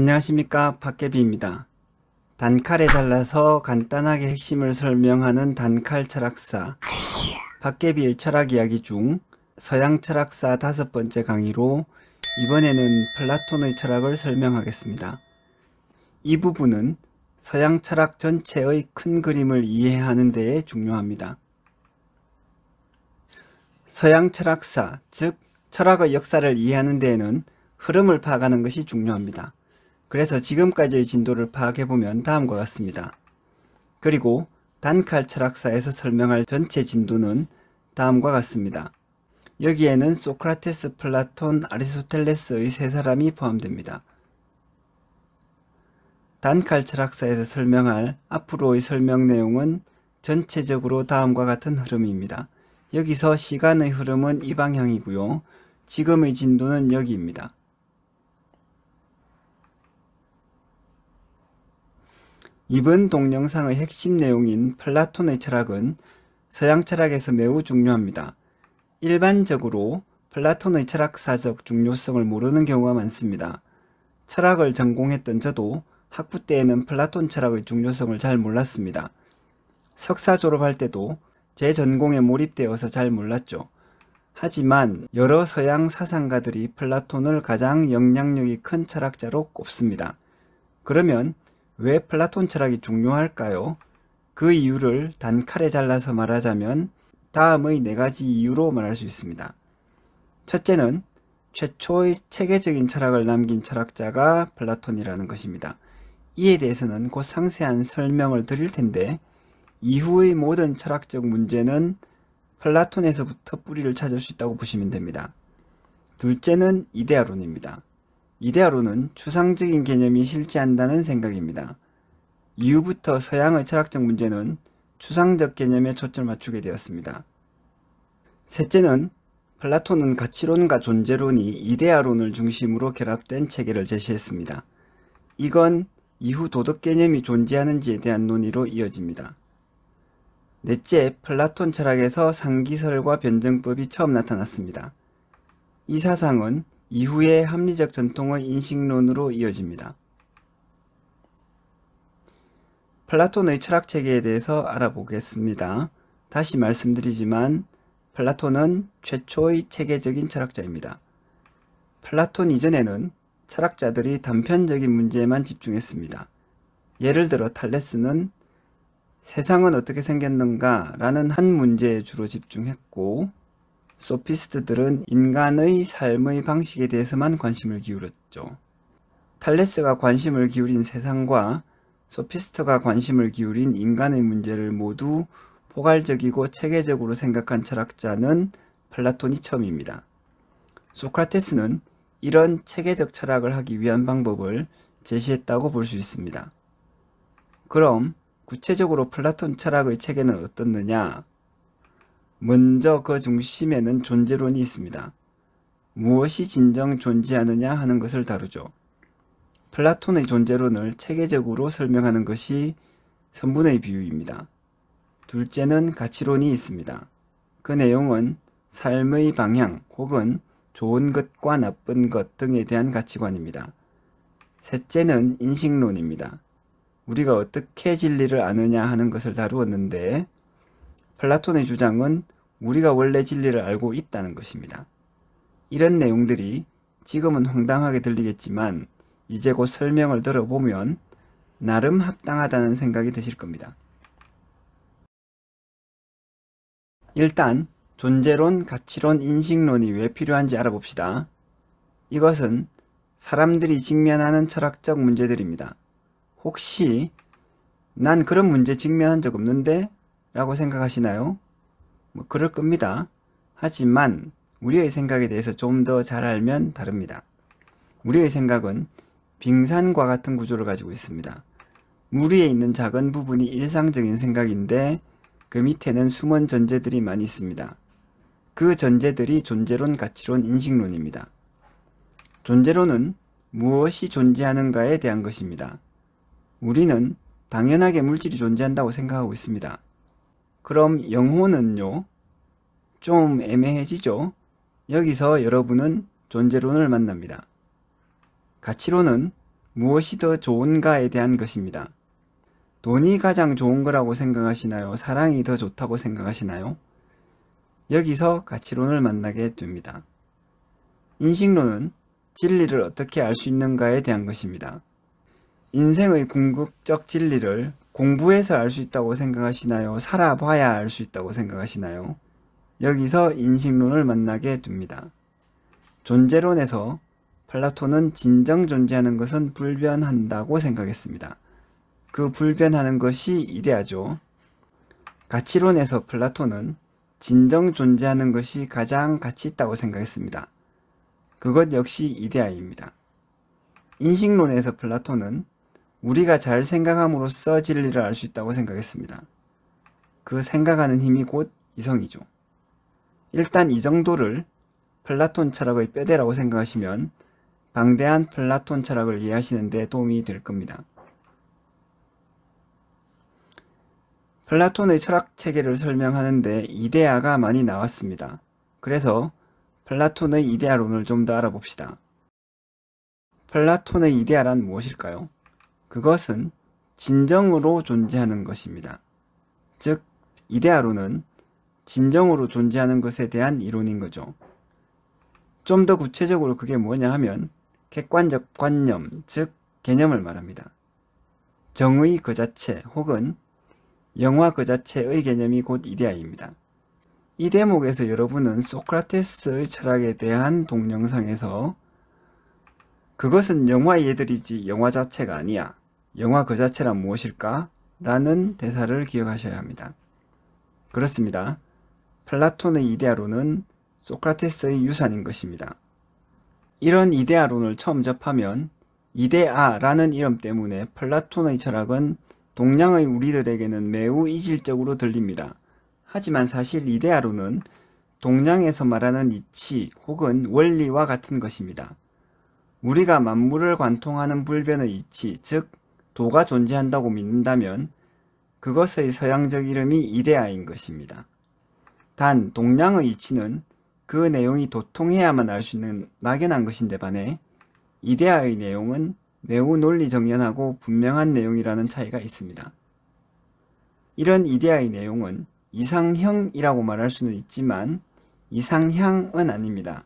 안녕하십니까, 박계비입니다. 단칼에 잘라서 간단하게 핵심을 설명하는 단칼 철학사 박계비의 철학 이야기 중 서양 철학사 5번째 강의로 이번에는 플라톤의 철학을 설명하겠습니다. 이 부분은 서양 철학 전체의 큰 그림을 이해하는 데에 중요합니다. 서양 철학사, 즉 철학의 역사를 이해하는 데에는 흐름을 파악하는 것이 중요합니다. 그래서 지금까지의 진도를 파악해보면 다음과 같습니다. 그리고 단칼 철학사에서 설명할 전체 진도는 다음과 같습니다. 여기에는 소크라테스, 플라톤, 아리스토텔레스의 세 사람이 포함됩니다. 단칼 철학사에서 설명할 앞으로의 설명 내용은 전체적으로 다음과 같은 흐름입니다. 여기서 시간의 흐름은 이 방향이고요. 지금의 진도는 여기입니다. 이번 동영상의 핵심 내용인 플라톤의 철학은 서양 철학에서 매우 중요합니다. 일반적으로 플라톤의 철학사적 중요성을 모르는 경우가 많습니다. 철학을 전공했던 저도 학부 때에는 플라톤 철학의 중요성을 잘 몰랐습니다. 석사 졸업할 때도 제 전공에 몰입되어서 잘 몰랐죠. 하지만 여러 서양 사상가들이 플라톤을 가장 영향력이 큰 철학자로 꼽습니다. 그러면 왜 플라톤 철학이 중요할까요? 그 이유를 단칼에 잘라서 말하자면 다음의 4가지 이유로 말할 수 있습니다. 첫째는 최초의 체계적인 철학을 남긴 철학자가 플라톤이라는 것입니다. 이에 대해서는 곧 상세한 설명을 드릴 텐데 이후의 모든 철학적 문제는 플라톤에서부터 뿌리를 찾을 수 있다고 보시면 됩니다. 둘째는 이데아론입니다. 이데아론은 추상적인 개념이 실재한다는 생각입니다. 이후부터 서양의 철학적 문제는 추상적 개념에 초점을 맞추게 되었습니다. 셋째는 플라톤은 가치론과 존재론이 이데아론을 중심으로 결합된 체계를 제시했습니다. 이건 이후 도덕 개념이 존재하는지에 대한 논의로 이어집니다. 넷째, 플라톤 철학에서 상기설과 변증법이 처음 나타났습니다. 이 사상은 이후의 합리적 전통의 인식론으로 이어집니다. 플라톤의 철학체계에 대해서 알아보겠습니다. 다시 말씀드리지만 플라톤은 최초의 체계적인 철학자입니다. 플라톤 이전에는 철학자들이 단편적인 문제에만 집중했습니다. 예를 들어 탈레스는 세상은 어떻게 생겼는가 라는 한 문제에 주로 집중했고 소피스트들은 인간의 삶의 방식에 대해서만 관심을 기울였죠. 탈레스가 관심을 기울인 세상과 소피스트가 관심을 기울인 인간의 문제를 모두 포괄적이고 체계적으로 생각한 철학자는 플라톤이 처음입니다. 소크라테스는 이런 체계적 철학을 하기 위한 방법을 제시했다고 볼 수 있습니다. 그럼 구체적으로 플라톤 철학의 체계는 어떻느냐? 먼저 그 중심에는 존재론이 있습니다. 무엇이 진정 존재하느냐 하는 것을 다루죠. 플라톤의 존재론을 체계적으로 설명하는 것이 선분의 비유입니다. 둘째는 가치론이 있습니다. 그 내용은 삶의 방향 혹은 좋은 것과 나쁜 것 등에 대한 가치관입니다. 셋째는 인식론입니다. 우리가 어떻게 진리를 아느냐 하는 것을 다루었는데 플라톤의 주장은 우리가 원래 진리를 알고 있다는 것입니다. 이런 내용들이 지금은 황당하게 들리겠지만 이제 곧 설명을 들어보면 나름 합당하다는 생각이 드실 겁니다. 일단 존재론, 가치론, 인식론이 왜 필요한지 알아봅시다. 이것은 사람들이 직면하는 철학적 문제들입니다. 혹시 난 그런 문제 직면한 적 없는데? 라고 생각하시나요? 그럴 겁니다. 하지만 우리의 생각에 대해서 좀 더 잘 알면 다릅니다. 우리의 생각은 빙산과 같은 구조를 가지고 있습니다. 물 위에 있는 작은 부분이 일상적인 생각인데 그 밑에는 숨은 전제들이 많이 있습니다. 그 전제들이 존재론, 가치론, 인식론입니다. 존재론은 무엇이 존재하는가에 대한 것입니다. 우리는 당연하게 물질이 존재한다고 생각하고 있습니다. 그럼 영혼은요? 좀 애매해지죠? 여기서 여러분은 존재론을 만납니다. 가치론은 무엇이 더 좋은가에 대한 것입니다. 돈이 가장 좋은 거라고 생각하시나요? 사랑이 더 좋다고 생각하시나요? 여기서 가치론을 만나게 됩니다. 인식론은 진리를 어떻게 알 수 있는가에 대한 것입니다. 인생의 궁극적 진리를 공부해서 알 수 있다고 생각하시나요? 살아봐야 알 수 있다고 생각하시나요? 여기서 인식론을 만나게 됩니다. 존재론에서 플라톤은 진정 존재하는 것은 불변한다고 생각했습니다. 그 불변하는 것이 이데아죠. 가치론에서 플라톤은 진정 존재하는 것이 가장 가치 있다고 생각했습니다. 그것 역시 이데아입니다. 인식론에서 플라톤은 우리가 잘 생각함으로써 진리를 알 수 있다고 생각했습니다. 그 생각하는 힘이 곧 이성이죠. 일단 이 정도를 플라톤 철학의 뼈대라고 생각하시면 방대한 플라톤 철학을 이해하시는 데 도움이 될 겁니다. 플라톤의 철학 체계를 설명하는데 이데아가 많이 나왔습니다. 그래서 플라톤의 이데아론을 좀 더 알아봅시다. 플라톤의 이데아란 무엇일까요? 그것은 진정으로 존재하는 것입니다. 즉, 이데아론은 진정으로 존재하는 것에 대한 이론인 거죠. 좀 더 구체적으로 그게 뭐냐 하면 객관적 관념, 즉 개념을 말합니다. 정의 그 자체 혹은 영화 그 자체의 개념이 곧 이데아입니다. 이 대목에서 여러분은 소크라테스의 철학에 대한 동영상에서 그것은 영화의 예들이지 영화 자체가 아니야. 영화 그 자체란 무엇일까? 라는 대사를 기억하셔야 합니다. 그렇습니다. 플라톤의 이데아론은 소크라테스의 유산인 것입니다. 이런 이데아론을 처음 접하면 이데아라는 이름 때문에 플라톤의 철학은 동양의 우리들에게는 매우 이질적으로 들립니다. 하지만 사실 이데아론은 동양에서 말하는 이치 혹은 원리와 같은 것입니다. 우리가 만물을 관통하는 불변의 이치, 즉 도가 존재한다고 믿는다면 그것의 서양적 이름이 이데아인 것입니다. 단 동양의 이치는 그 내용이 도통해야만 알 수 있는 막연한 것인데 반해 이데아의 내용은 매우 논리정연하고 분명한 내용이라는 차이가 있습니다. 이런 이데아의 내용은 이상형이라고 말할 수는 있지만 이상향은 아닙니다.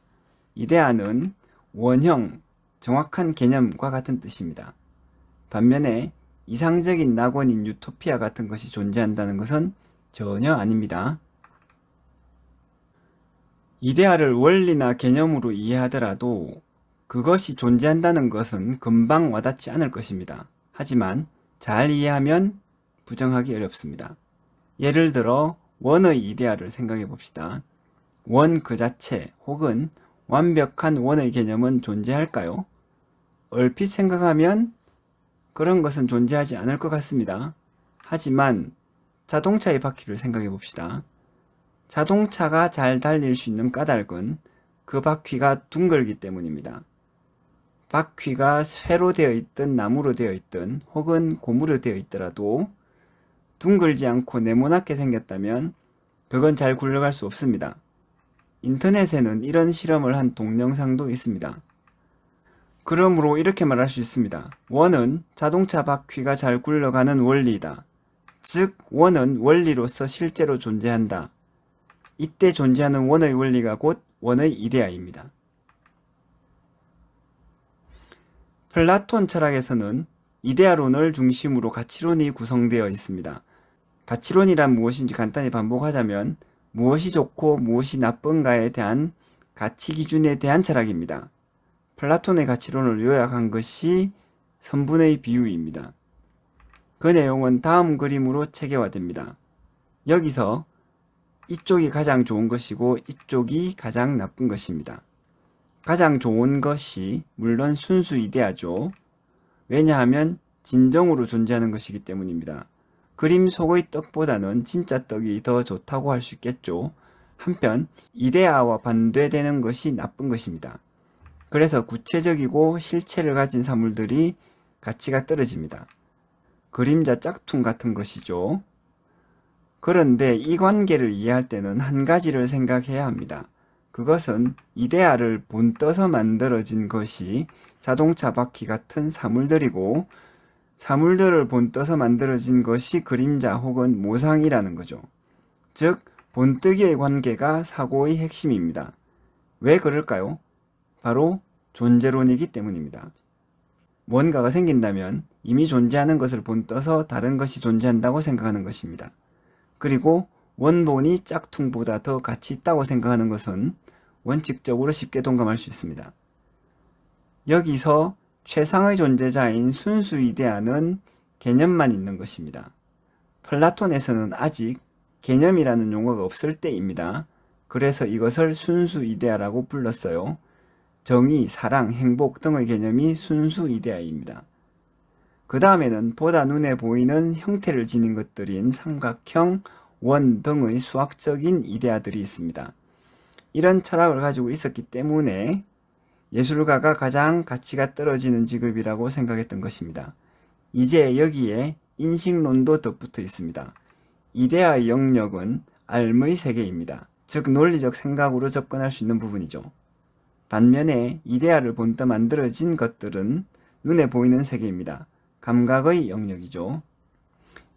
이데아는 원형, 정확한 개념과 같은 뜻입니다. 반면에 이상적인 낙원인 유토피아 같은 것이 존재한다는 것은 전혀 아닙니다. 이데아를 원리나 개념으로 이해하더라도 그것이 존재한다는 것은 금방 와닿지 않을 것입니다. 하지만 잘 이해하면 부정하기 어렵습니다. 예를 들어 원의 이데아를 생각해 봅시다. 원 그 자체 혹은 완벽한 원의 개념은 존재할까요? 얼핏 생각하면 그런 것은 존재하지 않을 것 같습니다. 하지만 자동차의 바퀴를 생각해 봅시다. 자동차가 잘 달릴 수 있는 까닭은 그 바퀴가 둥글기 때문입니다. 바퀴가 쇠로 되어 있든 나무로 되어 있든 혹은 고무로 되어 있더라도 둥글지 않고 네모나게 생겼다면 그건 잘 굴러갈 수 없습니다. 인터넷에는 이런 실험을 한 동영상도 있습니다. 그러므로 이렇게 말할 수 있습니다. 원은 자동차 바퀴가 잘 굴러가는 원리이다. 즉 원은 원리로서 실제로 존재한다. 이때 존재하는 원의 원리가 곧 원의 이데아입니다. 플라톤 철학에서는 이데아론을 중심으로 가치론이 구성되어 있습니다. 가치론이란 무엇인지 간단히 반복하자면 무엇이 좋고 무엇이 나쁜가에 대한 가치 기준에 대한 철학입니다. 플라톤의 가치론을 요약한 것이 선분의 비유입니다. 그 내용은 다음 그림으로 체계화됩니다. 여기서 이쪽이 가장 좋은 것이고 이쪽이 가장 나쁜 것입니다. 가장 좋은 것이 물론 순수 이데아죠. 왜냐하면 진정으로 존재하는 것이기 때문입니다. 그림 속의 떡보다는 진짜 떡이 더 좋다고 할 수 있겠죠. 한편 이데아와 반대되는 것이 나쁜 것입니다. 그래서 구체적이고 실체를 가진 사물들이 가치가 떨어집니다. 그림자 짝퉁 같은 것이죠. 그런데 이 관계를 이해할 때는 한 가지를 생각해야 합니다. 그것은 이데아를 본떠서 만들어진 것이 자동차 바퀴 같은 사물들이고, 사물들을 본떠서 만들어진 것이 그림자 혹은 모상이라는 거죠. 즉, 본뜨기의 관계가 사고의 핵심입니다. 왜 그럴까요? 바로 존재론이기 때문입니다. 뭔가가 생긴다면 이미 존재하는 것을 본떠서 다른 것이 존재한다고 생각하는 것입니다. 그리고 원본이 짝퉁보다 더 가치 있다고 생각하는 것은 원칙적으로 쉽게 동감할 수 있습니다. 여기서 최상의 존재자인 순수 이데아는 개념만 있는 것입니다. 플라톤에서는 아직 개념이라는 용어가 없을 때입니다. 그래서 이것을 순수 이데아라고 불렀어요. 정의, 사랑, 행복 등의 개념이 순수 이데아입니다. 그 다음에는 보다 눈에 보이는 형태를 지닌 것들인 삼각형, 원 등의 수학적인 이데아들이 있습니다. 이런 철학을 가지고 있었기 때문에 예술가가 가장 가치가 떨어지는 직업이라고 생각했던 것입니다. 이제 여기에 인식론도 덧붙어 있습니다. 이데아의 영역은 알의 세계입니다. 즉 논리적 생각으로 접근할 수 있는 부분이죠. 반면에 이데아를 본떠 만들어진 것들은 눈에 보이는 세계입니다. 감각의 영역이죠.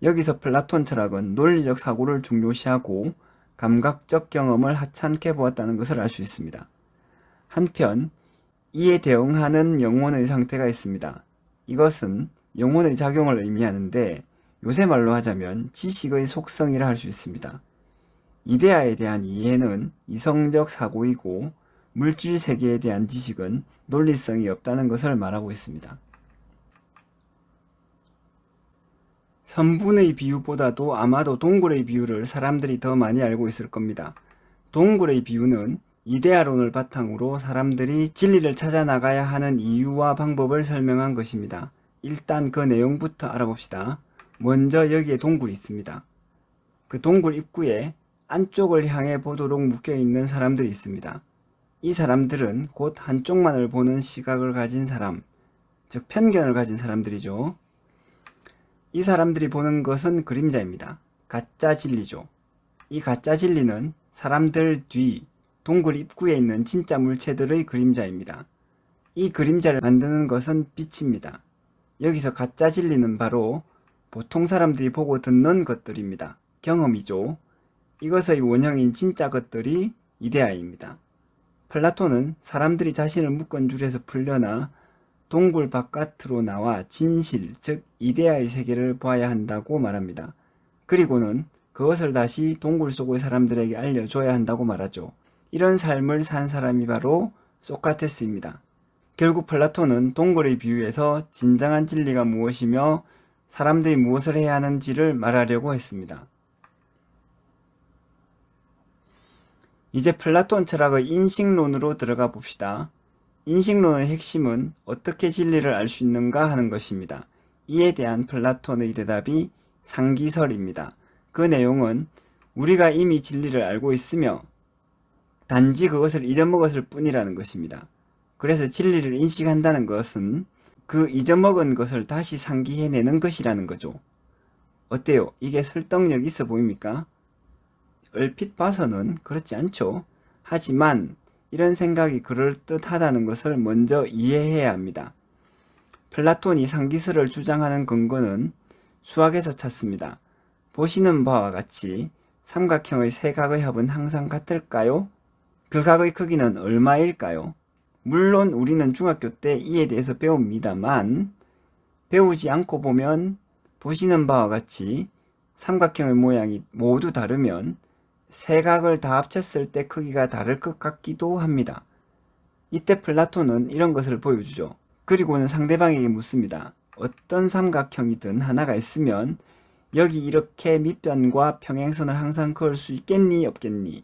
여기서 플라톤 철학은 논리적 사고를 중요시하고 감각적 경험을 하찮게 보았다는 것을 알 수 있습니다. 한편 이에 대응하는 영혼의 상태가 있습니다. 이것은 영혼의 작용을 의미하는데 요새 말로 하자면 지식의 속성이라 할 수 있습니다. 이데아에 대한 이해는 이성적 사고이고 물질 세계에 대한 지식은 논리성이 없다는 것을 말하고 있습니다. 선분의 비유보다도 아마도 동굴의 비유를 사람들이 더 많이 알고 있을 겁니다. 동굴의 비유는 이데아론을 바탕으로 사람들이 진리를 찾아 나가야 하는 이유와 방법을 설명한 것입니다. 일단 그 내용부터 알아봅시다. 먼저 여기에 동굴이 있습니다. 그 동굴 입구에 안쪽을 향해 보도록 묶여있는 사람들이 있습니다. 이 사람들은 곧 한쪽만을 보는 시각을 가진 사람, 즉 편견을 가진 사람들이죠. 이 사람들이 보는 것은 그림자입니다. 가짜 진리죠. 이 가짜 진리는 사람들 뒤 동굴 입구에 있는 진짜 물체들의 그림자입니다. 이 그림자를 만드는 것은 빛입니다. 여기서 가짜 진리는 바로 보통 사람들이 보고 듣는 것들입니다. 경험이죠. 이것의 원형인 진짜 것들이 이데아입니다. 플라톤은 사람들이 자신을 묶은 줄에서 풀려나 동굴 바깥으로 나와 진실, 즉 이데아의 세계를 봐야 한다고 말합니다. 그리고는 그것을 다시 동굴 속의 사람들에게 알려줘야 한다고 말하죠. 이런 삶을 산 사람이 바로 소크라테스입니다. 결국 플라톤은 동굴의 비유에서 진정한 진리가 무엇이며 사람들이 무엇을 해야 하는지를 말하려고 했습니다. 이제 플라톤 철학의 인식론으로 들어가 봅시다. 인식론의 핵심은 어떻게 진리를 알 수 있는가 하는 것입니다. 이에 대한 플라톤의 대답이 상기설입니다. 그 내용은 우리가 이미 진리를 알고 있으며 단지 그것을 잊어먹었을 뿐이라는 것입니다. 그래서 진리를 인식한다는 것은 그 잊어먹은 것을 다시 상기해내는 것이라는 거죠. 어때요? 이게 설득력 있어 보입니까? 얼핏 봐서는 그렇지 않죠. 하지만 이런 생각이 그럴듯하다는 것을 먼저 이해해야 합니다. 플라톤이 상기설을 주장하는 근거는 수학에서 찾습니다. 보시는 바와 같이 삼각형의 세 각의 합은 항상 같을까요? 그 각의 크기는 얼마일까요? 물론 우리는 중학교 때 이에 대해서 배웁니다만 배우지 않고 보면 보시는 바와 같이 삼각형의 모양이 모두 다르면 세 각을 다 합쳤을 때 크기가 다를 것 같기도 합니다. 이때 플라톤은 이런 것을 보여주죠. 그리고는 상대방에게 묻습니다. 어떤 삼각형이든 하나가 있으면 여기 이렇게 밑변과 평행선을 항상 그을 수 있겠니 없겠니?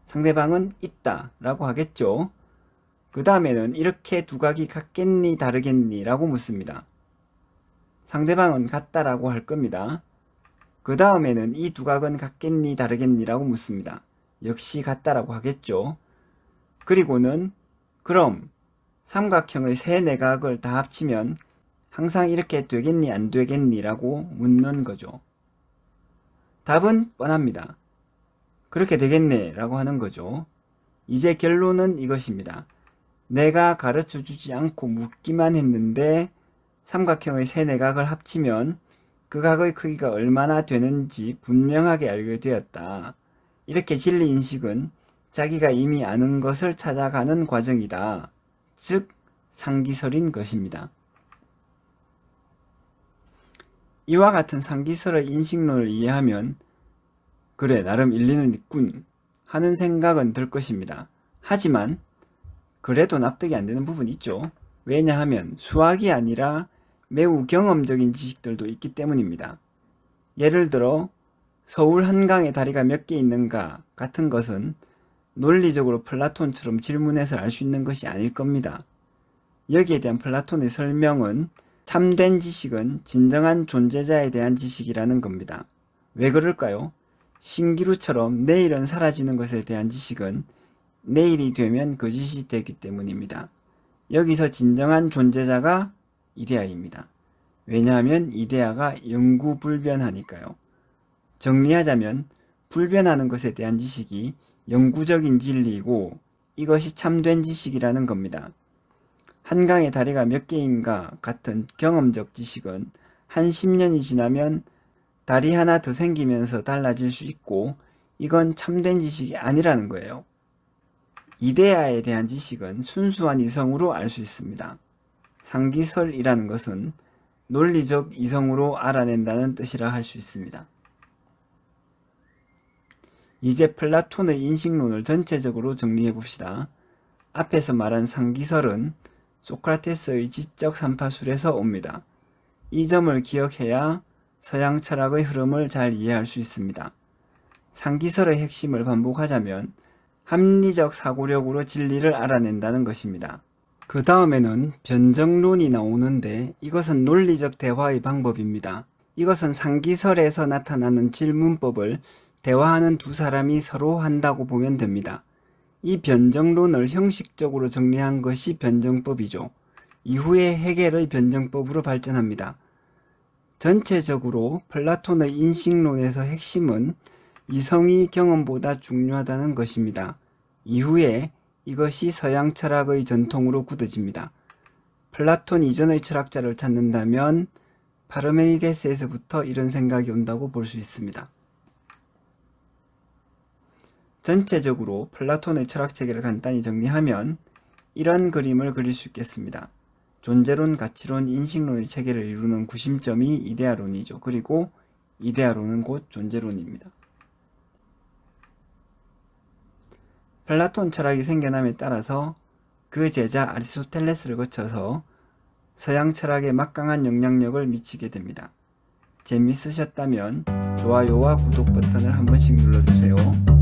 상대방은 있다 라고 하겠죠. 그 다음에는 이렇게 두 각이 같겠니 다르겠니 라고 묻습니다. 상대방은 같다라고 할 겁니다. 그 다음에는 이 두 각은 같겠니 다르겠니 라고 묻습니다. 역시 같다라고 하겠죠. 그리고는 그럼 삼각형의 세 내각을 다 합치면 항상 이렇게 되겠니 안 되겠니 라고 묻는 거죠. 답은 뻔합니다. 그렇게 되겠네 라고 하는 거죠. 이제 결론은 이것입니다. 내가 가르쳐 주지 않고 묻기만 했는데 삼각형의 세 내각을 합치면 그 각의 크기가 얼마나 되는지 분명하게 알게 되었다. 이렇게 진리인식은 자기가 이미 아는 것을 찾아가는 과정이다. 즉 상기설인 것입니다. 이와 같은 상기설의 인식론을 이해하면 그래 나름 일리는 있군 하는 생각은 들 것입니다. 하지만 그래도 납득이 안 되는 부분이 있죠. 왜냐하면 수학이 아니라 매우 경험적인 지식들도 있기 때문입니다. 예를 들어 서울 한강에 다리가 몇 개 있는가 같은 것은 논리적으로 플라톤처럼 질문해서 알 수 있는 것이 아닐 겁니다. 여기에 대한 플라톤의 설명은 참된 지식은 진정한 존재자에 대한 지식이라는 겁니다. 왜 그럴까요? 신기루처럼 내일은 사라지는 것에 대한 지식은 내일이 되면 거짓이 되기 때문입니다. 여기서 진정한 존재자가 이데아입니다. 왜냐하면 이데아가 영구불변하니까요. 정리하자면 불변하는 것에 대한 지식이 영구적인 진리이고 이것이 참된 지식이라는 겁니다. 한강의 다리가 몇 개인가 같은 경험적 지식은 한 10년이 지나면 다리 하나 더 생기면서 달라질 수 있고 이건 참된 지식이 아니라는 거예요. 이데아에 대한 지식은 순수한 이성으로 알 수 있습니다. 상기설이라는 것은 논리적 이성으로 알아낸다는 뜻이라 할 수 있습니다. 이제 플라톤의 인식론을 전체적으로 정리해 봅시다. 앞에서 말한 상기설은 소크라테스의 지적 삼파술에서 옵니다. 이 점을 기억해야 서양 철학의 흐름을 잘 이해할 수 있습니다. 상기설의 핵심을 반복하자면 합리적 사고력으로 진리를 알아낸다는 것입니다. 그 다음에는 변정론이 나오는데 이것은 논리적 대화의 방법입니다. 이것은 상기설에서 나타나는 질문법을 대화하는 두 사람이 서로 한다고 보면 됩니다. 이 변정론을 형식적으로 정리한 것이 변정법이죠. 이후에 해겔의 변정법으로 발전합니다. 전체적으로 플라톤의 인식론에서 핵심은 이성이 경험보다 중요하다는 것입니다. 이후에 이것이 서양 철학의 전통으로 굳어집니다. 플라톤 이전의 철학자를 찾는다면 파르메니데스에서부터 이런 생각이 온다고 볼 수 있습니다. 전체적으로 플라톤의 철학체계를 간단히 정리하면 이런 그림을 그릴 수 있겠습니다. 존재론, 가치론, 인식론의 체계를 이루는 구심점이 이데아론이죠. 그리고 이데아론은 곧 존재론입니다. 플라톤 철학이 생겨남에 따라서 그 제자 아리스토텔레스를 거쳐서 서양 철학에 막강한 영향력을 미치게 됩니다. 재밌으셨다면 좋아요와 구독 버튼을 한 번씩 눌러주세요.